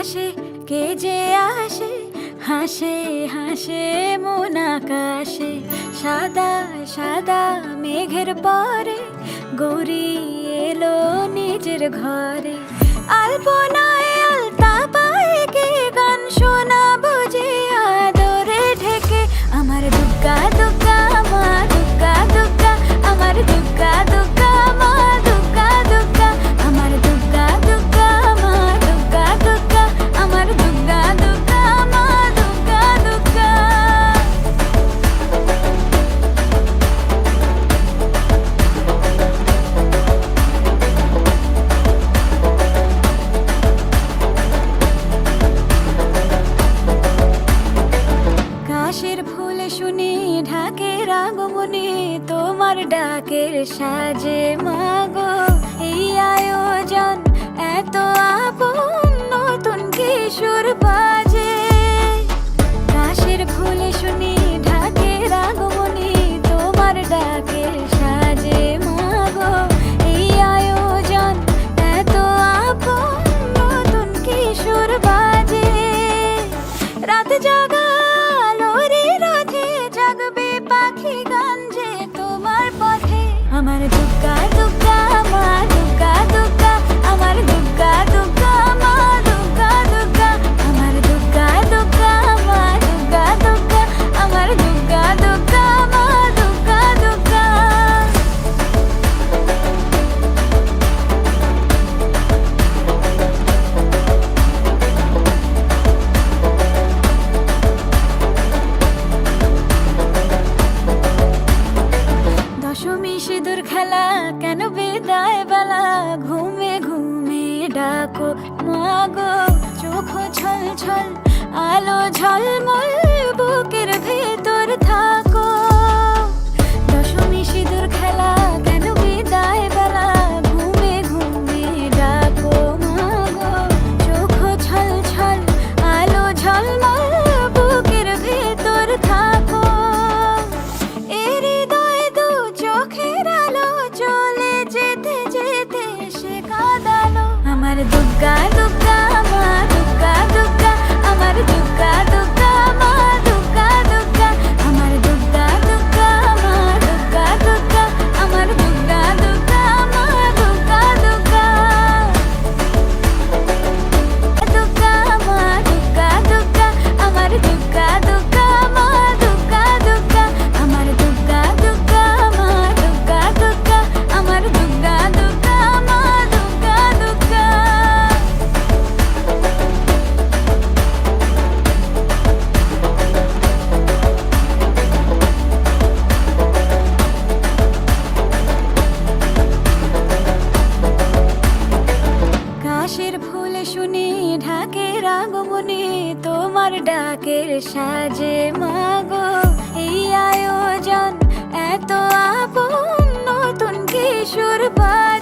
পাশে কে যে আসে, হাসে হাসে মন আকাশে। সাদা সাদা মেঘের পরে গৌরী এলো নিজের ঘরে। আলপনায় আলতা পায়ে কে গান শোনাবো যে আদরে ঢেকে। আমার দুগ্গা দুগ্গা মা দুগ্গা দুগ্গা, আমার দুগ্গা দুগ্গা মা দুগ্গা দুগ্গা, আমার দুগ্গা দুগ্গা মা দুগ্গা দুগ্গা, আমার দুগ্গা দুগ্গা মা দুগ্গা দুগ্গা। কাশের ফুল শুনি ঢাকের আগমনে, তোমার ডাকের সাজে মাগো এই আয়োজন এত আপন, নতুন কিশোর বাজে। কাশের ফুল শুনি ঢাকের আগমনে, তোমার ডাকের সাজে মাগো এই আয়োজন এত আপন, নতুন কিশোর বাজে। রাত জাগা আলোরে রথে জাগবে পাখি গান যে তোমার পথে। আমার দুগ্গা দুগ্গা মা দুগ্গা দুগ্গা, আমার দুগ্গা দুগ্গা মা দুগ্গা দুগ্গা, আমার দুগ্গা দুগ্গা মা দুগ্গা দুগ্গা, আমার দুগ্গা দুগ্গা মা দুগ্গা দুগ্গা। দশমী সিঁদুর খেলা কেন বিদায় বেলা, ঘুমে ঘুমে ডাকো মাগো। চোখ ছল ছল আলো ঝলমল বুকের ভেতর থাকো। দশমী সিঁদুর খেলা কেন বিদায় বেলা, ঘুমে ঘুমে ডাকো মাগো। চোখ ছল ছল আলো ঝলমল বুকের ভেতর থাকো। এর হৃদয় দু চোখের আলো চলে যেতে যেতে সে কাঁদালো। আমার দুগ্গা দুগ্গা মা দুগ্গা দুগ্গা, আমার দুগ্গা দুগ্গা মা দুগ্গা দুগ্গা, আমার দুগ্গা দুগ্গা মা দুগ্গা দুগ্গা, আমার দুগ্গা দুগ্গা মা দুগ্গা দুগ্গা। দুগ্গা মা দুগ্গা দুগ্গা, আমার দুগ্গা দুগ্গা মা দুগ্গা দুগ্গা, আমার দুগ্গা দুগ্গা মা দুগ্গা দুগ্গা, আমার দুগ্গা দুগ্গা মা দুগ্গা দুগ্গা। কাশের ফুল শুনি ঢাকের আগমনে, তোমার ডাকের সাজে মাগো এই আয়োজন এত আপন, নতুন কিশোর বাজে।